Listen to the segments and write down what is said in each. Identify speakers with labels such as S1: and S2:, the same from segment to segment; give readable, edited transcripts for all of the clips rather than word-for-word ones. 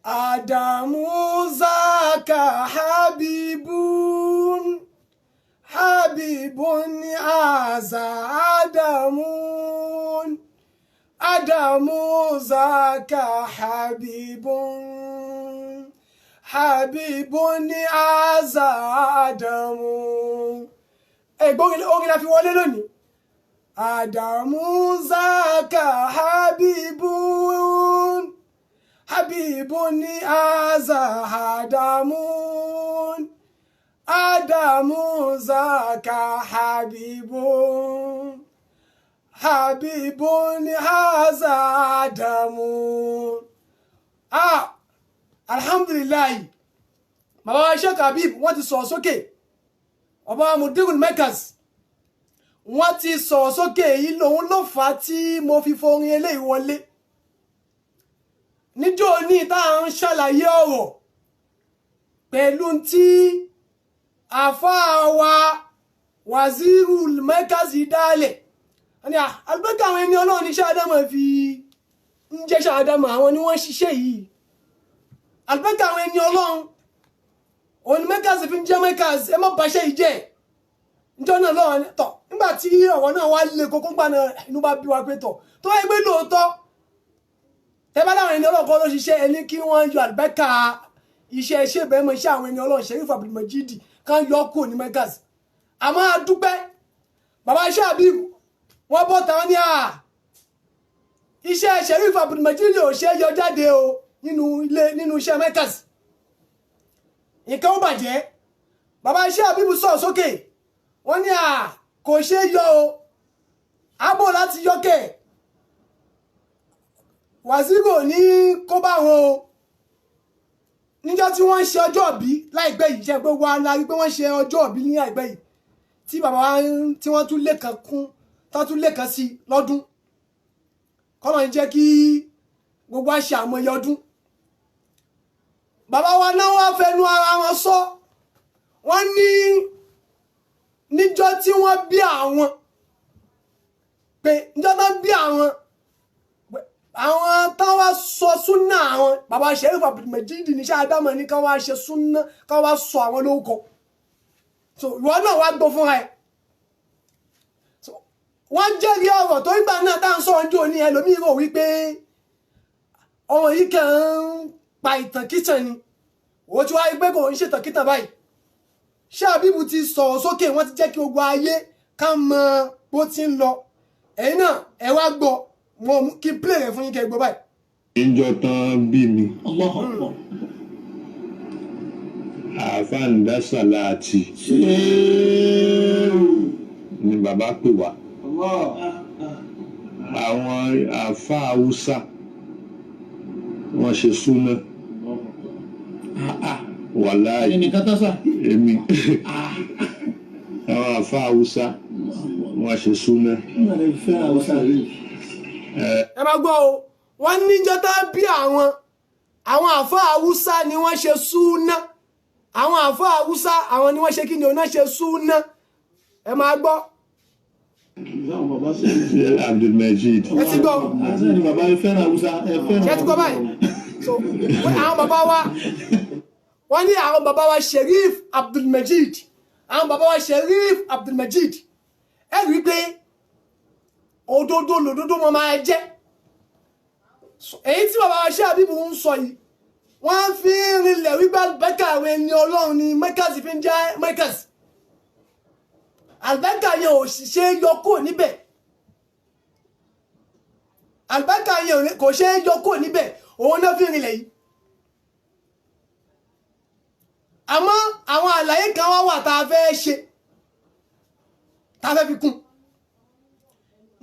S1: Adamu zaka habibun aza Adamu zaka habibun aza Adamu. Orin la fi wọlé lónìí. Adamu zaka habibun aza Adamu zaka habibun aza Adamu. Alhamdulillah, bàbá Sheikh Habib wọ́n ti sọ̀rọ̀ sókè. Bàbá Mudirul Markaz wọ́n ti sọ̀rọ̀ sókè. Èyí lòun ló fà á tí mo fi forin eléyìí wọlé. Níjọ́ ní tá à ń ṣàlàyé ọ̀rọ̀ pẹ̀lú tí àfáà wa Wazirul Markaz dálẹ̀. Àlùbáríkà àwọn ẹni Ọlọ́run ní ṣáàdámọ̀ fi ń jẹ́ ṣáàdámọ̀, àwọn ni wọ́n ṣiṣẹ́ yìí. Àlùbáríkà àwọn ẹni Ọlọ́run òun ni Markaz fi ń jẹ́ Markaz. Ẹ má bàṣẹ́ yìí jẹ́. Níjọ́ náà lọ́wọ́ tọ̀ nígbà tí ọ̀rọ̀ náà wá lé kókó gbà náà inú bá bí wa pé tọ̀ tó wáyé pé lóòótọ́ tẹ́bá láwọn ẹni Ọlọ́run kọ́ ló ṣiṣẹ́ ẹni kí wọ́n yọ àlùbáríkà iṣẹ́ ìbẹ̀mọ̀ iṣẹ́ àwọn ẹni Ọlọ́run Sherif Abdulmajid kan yọ kúrò ní Markaz. Àmọ́ a dúpẹ́ bàbá Sheikh Habib wọ́n bọ́ tàwọn ní iṣẹ́ Sherif Abdulmajid ò ṣe yọ jáde o nínú iṣẹ́ Markaz. Nǹkan ó bàjẹ́. Bàbá Sheikh Habib sọ̀rọ̀ sókè wọ́n ní kò ṣe yọ o àbò láti yọkẹ̀ Waziri ní kó bá wọn o. Níjọ́ tí wọ́n ṣe ọjọ́ ìbí láìpẹ́ yìí jẹ́ gbogbo alárí pé wọ́n ṣe ọjọ́ ìbí ní àìpẹ́ yìí tí bàbá wa tí wọ́n tún lẹ́kan kún tó tún lẹ́kan sí lọ́dún. Kọ́lọ̀ ń jẹ́ kí gbogbo àṣà àmọye ọdún. Bàbá wa náà wá fẹnu ara wọn sọ. Wọ́n ní níjọ́ tí wọ́n bí àwọn pé níjọ́ tó bí àwọn tán wá sọ súnà àwọn bàbá Sherif Abdulmajid ní ṣáàdámọ̀ ní kán wá ṣe súnà kán wá sọ àwọn lórúkọ. So ìwọ náà wá gbọ́ fúnra ẹ̀. So wọ́n jẹ́rìí ọ̀rọ̀ tó ìgbà náà tá à ń sọ̀rọ̀ ní òní ẹlòmíì rò wípé ọmọ yìí kàn ń pa ìtàn kìtàn ni. Ó ti wáyé pé kò ń ṣètàn kìtàn báyìí. Sheikh Habib ti sọ̀rọ̀ sókè wọ́n ti jẹ́ kí gbogbo ayé ká mọ bó ti ń lọ. Ẹ̀yin náà ẹ wá gbọ́ wọn kí play rẹ̀ fún yín kẹ́ gbọ́ báyìí.
S2: Ìjọ tán bí mi. Àfáàndá Sàláàtì ni bàbá pè wá. Àwọn àfáà Haúsá wọ́n ṣe súná. Wàláì èmi àwọn àfáà Haúsá wọ́n ṣe súná.
S1: Ẹ máa gbọ́ o wọ́n níjọ́ tá bí àwọn àfáà Haúsá ni wọ́n ṣe súná. Àwọn àfáà Haúsá àwọn ni wọ́n ṣe kí ni ọ̀nà ṣe súná. Ẹ máa gbọ́.
S2: Abdulmajid.
S1: Ẹ ti gbọ́. Ṣé ti gbọ́ báyìí? So àwọn bàbá wa wọ́n ní àwọn bàbá wa Sherif Abdulmajid. Àwọn bàbá wa Sherif Abdulmajid. Ẹ rí i pé òdodo lòdodo wọn máa jẹ́. Èyí tí bàbá wa Sheikh Habib ń sọ yìí wọ́n fi ń rinlẹ̀ wípé àlùbáríkà àwọn ẹni Ọlọ́run ni Markaz fi ń jẹ́ Markaz. Àlùbáríkà yẹn ò sì ṣe é yọ kúrò níbẹ̀. Àlùbáríkà yẹn kò ṣe é yọ kúrò níbẹ̀ òun náà fi ń rinlẹ̀ yìí. Àmọ́ àwọn àlàyé kan wá wà tá a fẹ́ ṣe tá a fẹ́ fi kún.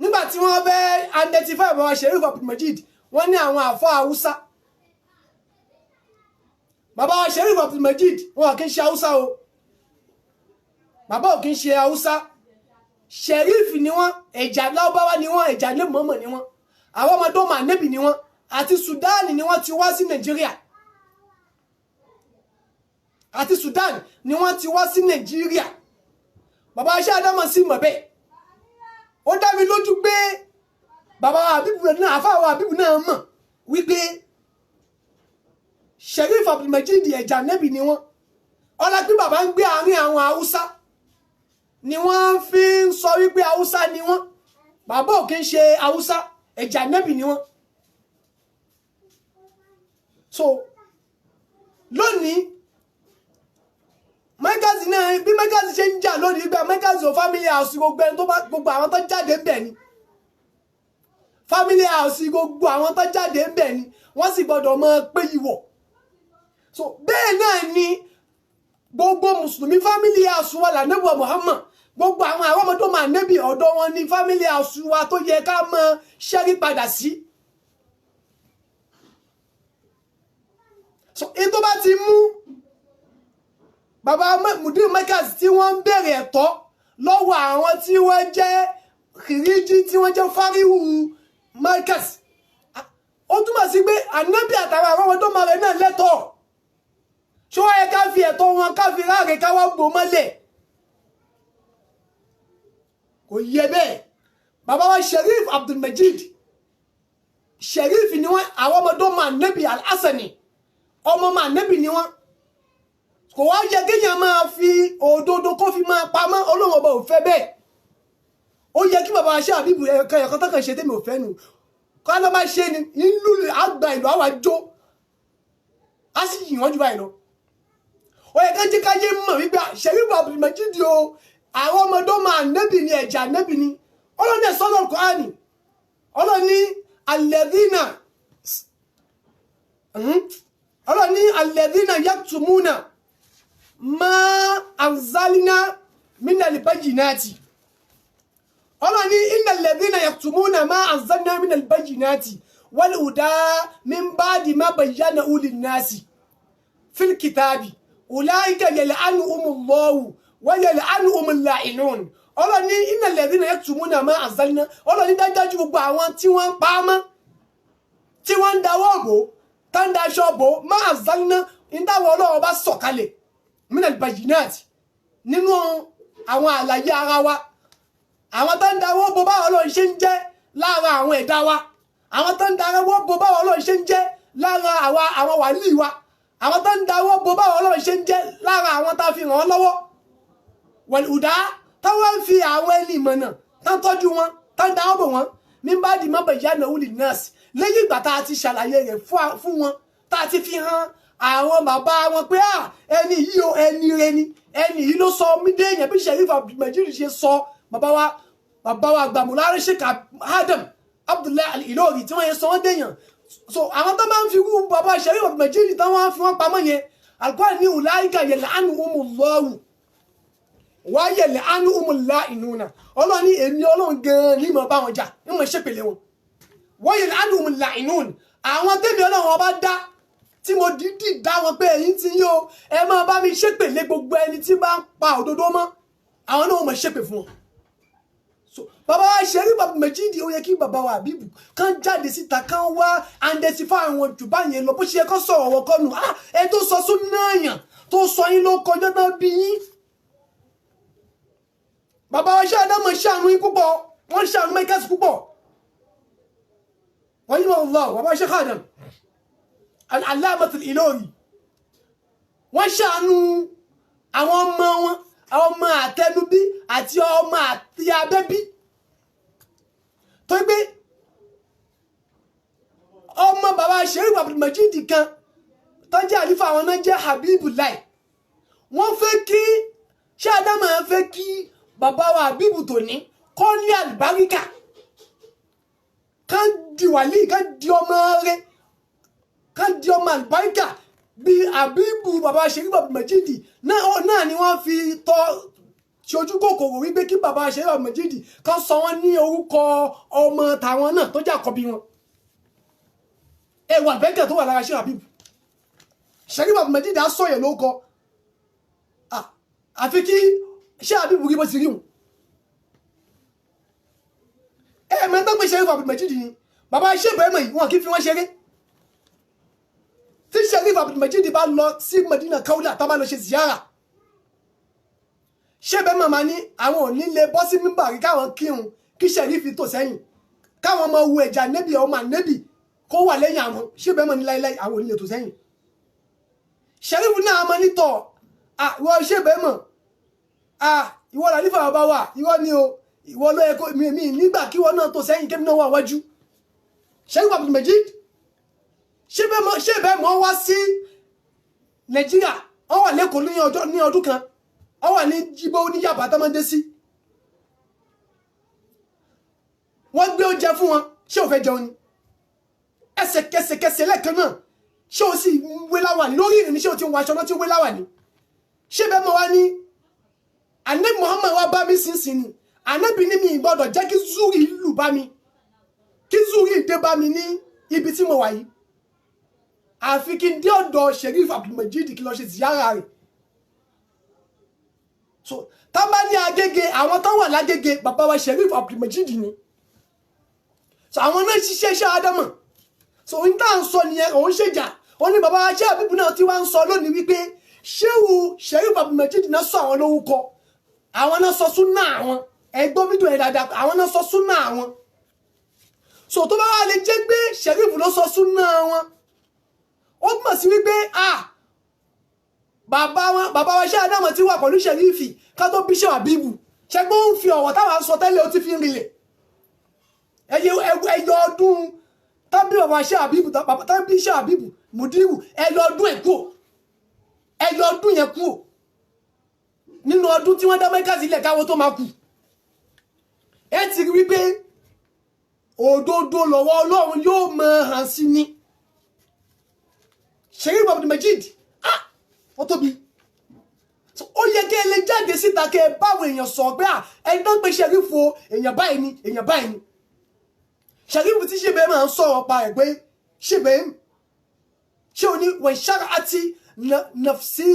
S1: Nígbà tí wọ́n fẹ́ identify bàbá Sherif Abdulmajid wọ́n ní àwọn àfáà Haúsá. Bàbá Sherif Abdulmajid wọn kì í ṣe Haúsá o. Bàbá ò kì í ṣe Haúsá. Sherif ni wọ́n, ẹ̀jà Lárúbáwá ni wọ́n, ẹ̀jà ilé mọ̀ọ́mọ̀ ni wọ́n. Àwọn ọmọdé ọmọ ànẹ́bì ni wọ́n. Àti Sudan ni wọ́n ti wá sí Nàìjíríà. Àti Sudan ni wọ́n ti wá sí Nàìjíríà. Bàbá Sheikh Adamu sí mọ̀ bẹ́ẹ̀. Ó dá mi lójú pé bàbá Habib náà àfáà wa Habib náà mọ̀ wípé Sheriff Abdulmajid ẹ̀jà nẹ́bì ni wọ́n ọlá pé bàbá ń gbé àárín àwọn Haúsá ni wọ́n fi ń sọ wípé Haúsá ni wọ́n bàbá ò kí ń ṣe Haúsá ẹ̀jà nẹ́bì ni wọ́n. So lónìí Markaz náà bí Markaz ṣe ń jà lónìí gbà Markaz ò family house gbogbo ẹni tó bá gbogbo àwọn tó jáde ń bẹ̀ ni family house gbogbo àwọn tó jáde ń bẹ̀ ni wọ́n sì gbọ́dọ̀ mọ pé ìwọ̀. So bẹ́ẹ̀ náà ni gbogbo mùsùlùmí family house wa lànàbọ̀ Muhammad gbogbo àwọn ọmọdé máa nẹ́bì ọ̀dọ̀ wọn ní family house wa tó yẹ ká mọ ṣẹ́rí padà sí. So in tó bá ti mú bàbá Mudir Markaz tí wọ́n ń bèrè ẹ̀tọ́ lọ́wọ́ àwọn tí wọ́n jẹ́ kìrìjì tí wọ́n jẹ́ fáríwù Markaz ó túmọ̀ sí pé ànábì àtàwọn àwọn ọmọdé máa rẹ̀ náà lẹ́tọ̀ọ́ ṣé wọ́n yẹ ká fi ẹ̀tọ́ wọn ká fi ráre ká wá gbò mọ́lẹ̀ kò yẹ bẹ́ẹ̀. Bàbá wa Sheriff Abdulmajid Sheriff ni wọ́n àwọn ọmọdé máa nẹ́bì Al-Hasani ọmọ máa nẹ́bì ni wọ́n kò wá yẹ kéèyàn máa fi òdodo kó fi máa pamọ́ Ọlọ́run ọba ò fẹ́ bẹ́ẹ̀. Ó yẹ kí bàbá ṣe àbíbù ẹ̀kan tó kàn ṣe tèmi ò fẹ́ nù kọ́ ló máa ṣe ni ìlú àgbà ìlú àwa jó á sì yìn wọ́n jù báyìí lọ. Ó yẹ kájí kájí mọ̀ wípé Sheriff Abdulmajid o àwọn ọmọdé máa nẹ́bì ni ẹ̀jà nẹ́bì ni Ọlọ́run ní sọ́nà Kùránì Ọlọ́run ní alladhina Ọlọ́run ní alladhina yaktumuna ma anzalna minal bayyinati Ọlọ́run ní innal ladhina yaktumuna ma anzalna minal bayyinati wal huda min ba'di ma bayyanahu lin-nasi fil kitabi ulaika yal'anuhumullahu wa yal'anuhumul la'inun. Ọlọ́run ní innal ladhina yaktumuna ma anzalna Ọlọ́run ní dájú gbogbo àwọn tí wọ́n pa mọ́ tí wọ́n ń dáwọ́ bò tán daṣọ bò ma anzalna ìdáwọ́ Ọlọ́run bá sọ̀kalẹ̀ minal bayyinati nínú àwọn àlàyé ara wa àwọn tó ń dáwọ́ bò báwọn Ọlọ́run ṣe ń jẹ́ lára àwọn ẹ̀dá wa àwọn tó ń dáwọ́ bò báwọn Ọlọ́run ṣe ń jẹ́ lára àwọn wàlíì wa àwọn tó ń dáwọ́ bò báwọn Ọlọ́run ṣe ń jẹ́ lára àwọn tá a fi ràn án lọ́wọ́ wal huda táwọn ń fi àwọn ẹni ìmọ̀nà tán tọ́jú wọn tán dáwọ́ bò wọn min ba'di ma bayyanahu lin-nasi lẹ́yìn ìgbà tá a ti ṣàlàyé rẹ̀ fún wọn tá a ti fi hàn àwọn bàbá wọn pé ẹni yìí o ẹni rẹ ni ẹni yìí ló sọ mí déèyàn bí Sheriff Abdulmajid ṣe sọ bàbá wa gbàmúlárí Sheikh Adam Abdullahi Al-Ilori tí wọ́n yẹn sọ wọ́n déèyàn. So àwọn tó máa ń fi wú bàbá Sheriff Abdulmajid tán wọ́n fi wọ́n pamọ́ yẹn Al-Qur'an ní ulaika yal'anuhumullahu wa yal'anuhumul la'inuna Ọlọ́run ní èmi Ọlọ́run gan-an ní mọ̀ bá wọn jà ní mọ̀ ṣépèlé wọn wa yal'anuhumul la'inun àwọn tẹ́mi Ọlọ́run ọba dá tí mo dídì dá wọn pé èyí ti yín o ẹ máa bá mi ṣépèlé gbogbo ẹni tí bá ń pa òdodo mọ́ àwọn náà mọ̀ ṣépè fún wọn. So bàbá wa Sheriff Abdulmajid ó yẹ kí bàbá wa Habibu kán jáde síta kán wá identify àwọn jù báyẹn lọ bó ṣe yẹ kán sọ̀rọ̀ wọn kọ́nu ẹ tó sọ sún náà yàn tó sọ yín ló kọjá náà bí yín. Bàbá wa ṣe àdámọ̀ ṣàánú yín púpọ̀ wọ́n ṣàánú Markaz púpọ̀ wọ́n yí wọn lọ bàbá Sheikh Adam Al-Allamatul Ilori wọ́n ṣàánú àwọn ọmọ wọn àwọn ọmọ àtẹnubí àti ọmọ àti abẹ́bí tó gbé ọmọ bàbá Sheriff Abdulmajid kan tó jẹ́ àlífà àwọn náà jẹ́ Habibullah wọ́n fẹ́ kí ṣé Ádámù fẹ́ kí bàbá wa Habibu tòní kọ́ ní àlùbáríkà kán di wàlí kán di ọmọ rẹ̀ kán di ọmọ àlùbáríkà bí Habibu bàbá Sheriff Abdulmajid náà ni wọ́n fi tọ́ ṣojú kòkòrò wípé kí bàbá Sheriff Abdulmajid kan sọ wọ́n ní orúkọ ọmọ tàwọn náà tó jẹ́ àkọ́bí wọn ẹwà bẹ́ńkẹ̀ tó wà lára Sheriff Habibu Sheriff Abdulmajid á sọ̀yẹ̀ ló kọ àfi kí Sheriff Habibu rí bó ti rí wọn mẹ́ta pé Sheriff Abdulmajid ni bàbá Sheikh Ibrahim yìí wọn kì í fi wọ́n ṣeré tí Sheriff Abdulmajid bá lọ sí Medina Kaula tá bá lọ ṣe ziyara Sheikh Ibrahim máa ní àwọn ò ní lè bọ́ sí mímbàrí káwọn kírun kí Sheriff tò sẹ́yìn káwọn ọmọ wu ẹ̀jà nẹ́bì ọmọ nẹ́bì kó wà lẹ́yìn àwọn Sheikh Ibrahim ní láíláí àwọn ò ní lè tò sẹ́yìn Sheriff náà monitor ìwọ ṣe bẹ́ẹ̀ mọ̀ ìwọ la nífà bàbá wa ìwọ ni o ìwọ ló yẹ kó mi nígbà kí ìwọ náà tó sẹ́yìn kébì náà wà wájú Sheriff Abdul Majid ṣe bẹ́ẹ̀ mọ̀ wá sí Nàìjíríà ó wà lẹ́kọ̀ọ́ ní ọdún kan ó wà ní jíbó ní Yaba tá máa dé sí wọ́n gbé oúnjẹ fún wọn ṣé ò fẹ́ jẹun ni ẹsẹ̀kẹsẹ̀ lẹ́ẹ̀kan náà ṣé o sì wé láwàní lórí ìrìn ṣé o ti ń wọ aṣọ náà tí ó wé láwàní ṣé bẹ́ẹ̀ mọ̀ wá ní Ànábì Muhammad wá bá mi sínsìn ni Ànábì ní mi gbọ́dọ̀ jẹ́ kí zuri lù bá mi kí zuri dé bá mi ní ibi tí mo wà yìí àfi kí n dé ọ̀dọ̀ Sheriff Abdul Majid kí lọ ṣe ziyara rẹ̀ so tá bá ní Agége àwọn tó wà lágége bàbá wa Sheriff Abdul Majid ni so àwọn náà ṣiṣẹ́ iṣẹ́ Ádámọ̀ so n tá ń sọ nìyẹn òun ṣèjà ó ní bàbá wa ṣé àbíbù náà tí wọ́n ń sọ lónìí wípé ṣéwù Sheriff Abdul Majid náà sọ àwọn lórúkọ àwọn náà sọ súnà àwọn ẹgbọ́n fídíò ẹ̀ dáadáa àwọn náà sọ súnà àwọn so tó bá wà lè jẹ́ pé Sheriff ló sọ súnà wọn ó mọ̀ sí wípé bàbá wa ṣé Ádámọ̀ tí wà pẹ̀lú Sheriff ká tó bí ṣe àbíbù ṣẹgbọ́n ń fi ọ̀wọ̀ táwọn sọ tẹ́lẹ̀ ó ti fi ń rinlẹ̀ ẹyọ ọdún tábí bàbá ṣe àbíbù tábí ṣe àbíbù mùdírù ẹyọ ọdún ẹ̀ kúrò ẹyọ ọdún yẹn kúrò nínú ọdún tí wọ́n dá Markaz ilẹ̀ káwọ́ tó máa kù ẹ ti rí wípé òdodo lọ́wọ́ Ọlọ́run yóò máa hàn sí ni Sheriff Abdul Majid ó tóbi ó yẹ kí ẹ lè jáde síta kí ẹ báwo èèyàn sọ pé ẹni tó ń pe Sheriff èèyàn báyìí ni èèyàn báyìí ni Sheriff tí ṣe bẹ́ẹ̀ máa ń sọ̀rọ̀ pa ẹ̀ pé ṣe bẹ́ẹ̀ ṣé o ní wọ́n ṣára àti nafsi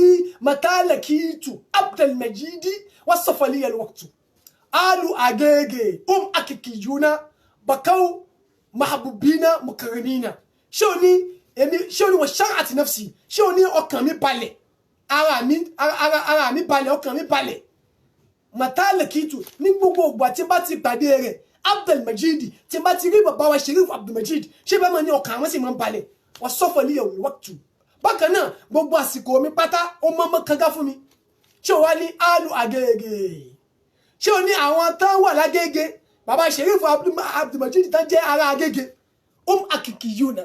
S1: matalakitu Abdul Majid wọ́n sọ̀fọ̀lì yẹn wọ́kùtù alu Agége akikiyuna bakau mahabubina mukarinina ṣé o ní wọ́n ṣára àti nafsi ṣé o ní ọkàn mi balẹ̀ ara mi balẹ̀ ọkàn mi balẹ̀ matalakitu ní gbogbo ògbà tí bá ti pàdé rẹ̀ Abdul Majid tí bá ti rí bàbá wa Sheriff Abdul Majid ṣé bá máa ní ọkàn àwọn sì máa ń balẹ̀ wọ́n sọ́fọ̀ ní ẹ̀wọ̀n wọ́tù bákan náà gbogbo àsìkò mi pátá ó mọ́ kanga fún mi ṣé o wá ní alu Agége ṣé o ní àwọn tán wà lágége bàbá Sheriff Abdul Majid tán jẹ́ ara Agége akikiyuna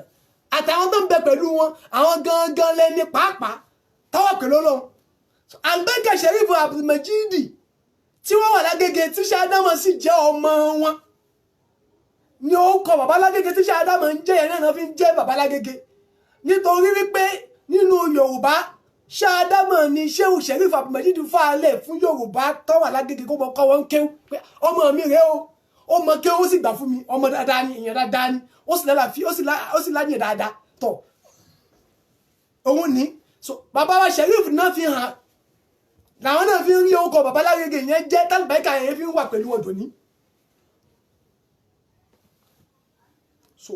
S1: àtàwọn tó ń bẹ pẹ̀lú wọn àwọn gangan lẹ́ni pàápàá táwọn pẹ̀lú Ọlọ́run àgbẹ̀kẹ̀ Sheriff Abdul Majid tí wọ́n wà lágége tí ṣe Ádámọ̀ sì jẹ́ ọmọ wọn ni ó kọ bàbá lágége tí ṣe Ádámọ̀ ń jẹ́ yẹn náà fi ń jẹ́ bàbá lágége nítorí wípé nínú Yorùbá ṣe Ádámọ̀ ni Ṣéhù Sheriff Abdul Majid fàálẹ̀ fún Yorùbá tó wà lágége kó mọ kọ́ wọn kéwú pé ọmọ mi rèé ó mọ kéwú ó sì gbà fún mi ọmọ dáadáa ni èèyàn dáadáa ni ó sì láyè dáadáa tọ̀ òun ní so bàbá wa Sheriff náà fi hàn làwọn náà fi ń rí orúkọ bàbá lágége yẹn jẹ́ tálùbáìkà yẹn fi ń wà pẹ̀lú ọ̀dọ̀ ní so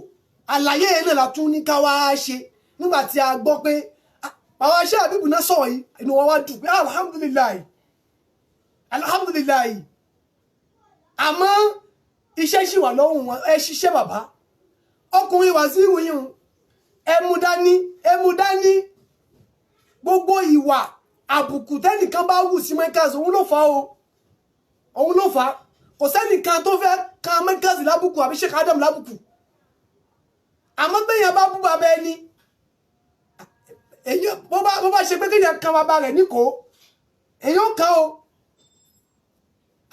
S1: àlàyé yẹn náà la tún ní ká wá ṣe nígbà tí a gbọ́ pé bàbá ṣé àbíbù náà sọ̀rọ̀ yìí inú wọn wá dùn pé alhamdulilayi àmọ́ iṣẹ́ ṣì wà lọ́rùn wọn ẹ ṣiṣẹ́ bàbá ọkùnrin wàzíìrù yìí ẹmu dání gbogbo ìwà àbùkù tẹ́nìkan bá wù sí Markaz òun ló fà kò sẹ́nìkan tó fẹ́ kan Markaz lábùkù àbí Sheikh Adam lábùkù àmọ́ bẹ́yàn bá bú bàbá ẹni èyí bó bá ṣe pé kéèyàn kan bàbá rẹ̀ níkò èyàn kan o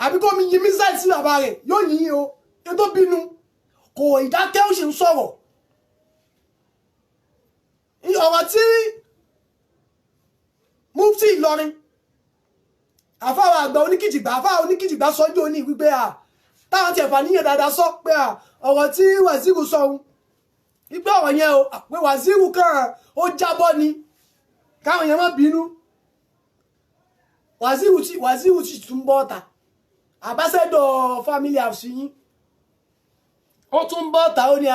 S1: àbí kó mi yí mísáìlì sí bàbá rẹ̀ yóò yí o ètò bínú kò ìdákẹ́ ó sì ń sọ̀rọ̀ ọ̀rọ̀ tí mufti Ìlọrin àfáwà àgbà oníkìjìgbà sọ́jú òní wípé táwọn ti ẹ̀fà níyàn dáadáa sọ pé ọ̀rọ̀ tí Wàzíìrù sọ ohun wípé ọ̀rọ̀ yẹn o pé Wàzíìrù kan ó jábọ́ ni káwọn yẹn má bínú Wàzíìrù ti tún bọ́ ọ̀tà àbáṣẹ́dọ̀ family house yín ó tún bọ́ ọ̀tà ó ní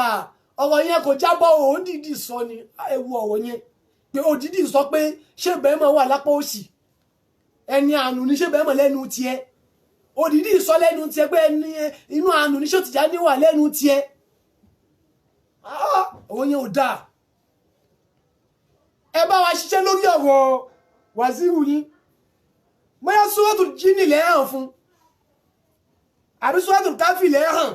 S1: ọ̀rọ̀ yẹn kò jábọ́ ó dìdì sọ ni ewu ọ̀rọ̀ yẹn pé òdìdí sọ pé ṣé bẹ́ẹ̀ mọ̀ wà lápá òsì ẹni àánú ní ṣé bẹ́ẹ̀ mọ̀ lẹ́nu tiẹ̀ òdìdí sọ lẹ́nu tiẹ̀ pé ẹni inú àánú ní ṣé Tìjàní wà lẹ́nu tiẹ̀ òun yẹn ò dáa ẹ bá wa ṣiṣẹ́ lórí ọ̀rọ̀ wàzírù yín bóyá suratul jinni lẹ́ hàn fún àbí suratul káfí lẹ́ hàn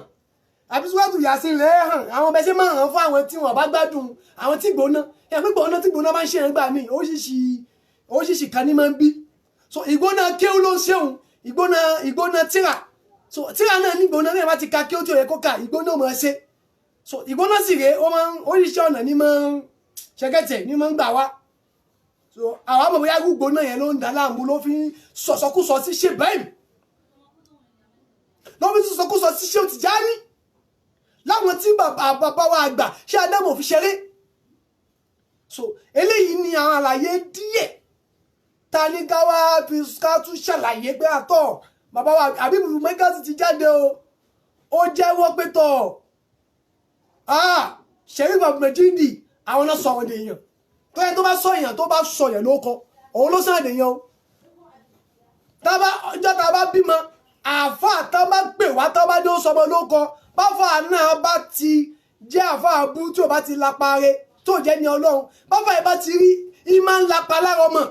S1: àbí suratul yasin lẹ́ hàn àwọn bẹ́ẹ̀ ṣe máa hàn fún àwọn tí wọ́n bá gbádùn àwọn tí gbóná ẹ̀ pé gbóná tí gbóná máa ń ṣe ẹ̀gbà míì oríṣiríṣi kan ní máa ń bí so ìgbóná kéwú ló ń ṣeun ìgbóná tíra so tíra náà ní ìgbóná náà bá ti ka kéwú tí ó yẹ kó ka ìgbóná mọ̀ ẹ́ ṣe so ìgbóná sì rèé ó máa ń oríṣiríṣi ọ̀nà ní máa ń ṣẹgẹ́tẹ̀ ní máa ń gbà wá so àwọn àmọ̀ bóyá gbóná yẹn ló ń dá láàmú ló fi ń sọ̀sọ́kúsọ sí ṣe bẹ́ẹ̀ ló fi ń sọ̀sọ́kúsọ sí ṣe Tijani láwọn tí bàbá wa àgbà ṣé Ádámù fi ṣeré so eléyìí ni àwọn àlàyé díẹ̀ ta ní ká wá fi ká tún ṣàlàyé pé àtọ̀ bàbá wa àbí Markaz ti jáde ó jẹ́wọ́ pé tọ̀ Sherif Abdulmajid àwọn náà sọ àwọn èèyàn tó yẹ tó bá sọ èèyàn tó bá sọ èèyàn ló kọ òun ló sàn èèyàn o ọjọ́ tá a bá bímọ àáfà tá a bá pè wá tá a bá dé ó sọmọ ló kọ báfà náà bá ti jẹ́ àáfà abú tí ò bá ti lapa re tó jẹ́ ní Ọlọ́run báfà yẹn bá ti rí i máa ń lapa lára ọmọ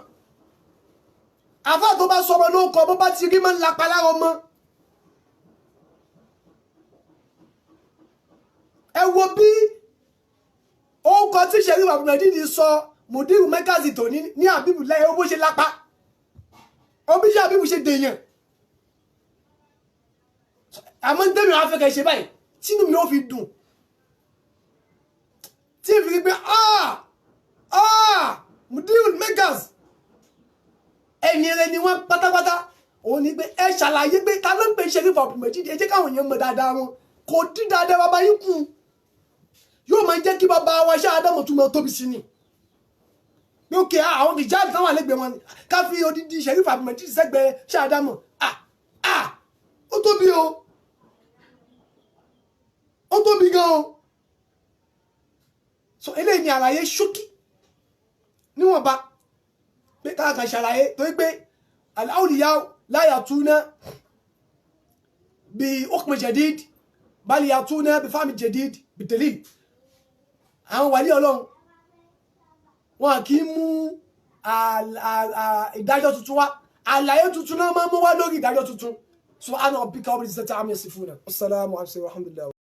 S1: àáfà tó bá sọmọ ló kọ bó bá ti rí máa ń lapa lára ọmọ ẹ wo bí orúkọ tí Sherif Abdulmajid sọ mùdírù Markaz tó ní àbíbù lẹ́yìn owó ṣe lápá omi ṣe àbíbù ṣe dèèyàn àmọ́ ń tẹ́mi àwọn afẹ́kẹ́ ṣe báyìí tínú mi ó fi dùn tí ì fi rí pé mùdírù Markaz ẹni rẹ ni wọ́n pátápátá òun ni pé ẹ ṣàlàyé pé ta ló ń pè Sherif Abdulmajid ẹ jẹ́ káwọn èèyàn mọ̀ dáadáa wọn kò dín dáadáa bàbá yín kù yóò máa jẹ́ kí bàbá wa ṣe Ádámù tún máa tóbi sí ni bí ó kẹ́ àwọn ìjáàdì táwọn àlẹ́gbẹ̀ẹ́ wọn ni ká fi odidi Sherif Abdulmajid sẹ́gbẹ̀ẹ́ ṣe Ádámù ó tóbi ó tóbi gan o so eléyìí ni àlàyé ṣókí níwọ̀nba pé káàkiri ṣàlàyé torí pé al-awliya la yatuna bi hukm jadid bal yatuna bi fahm jadid bi dalil àwọn wàlí Ọlọ́run wọn kì í mú ìdájọ́ tuntun wá àlàyé tuntun náà máa mú wá lórí ìdájọ́ tuntun subhana rabbika rabbil izzati amma yasifuna wassalamu alaikum wa rahmatullahi.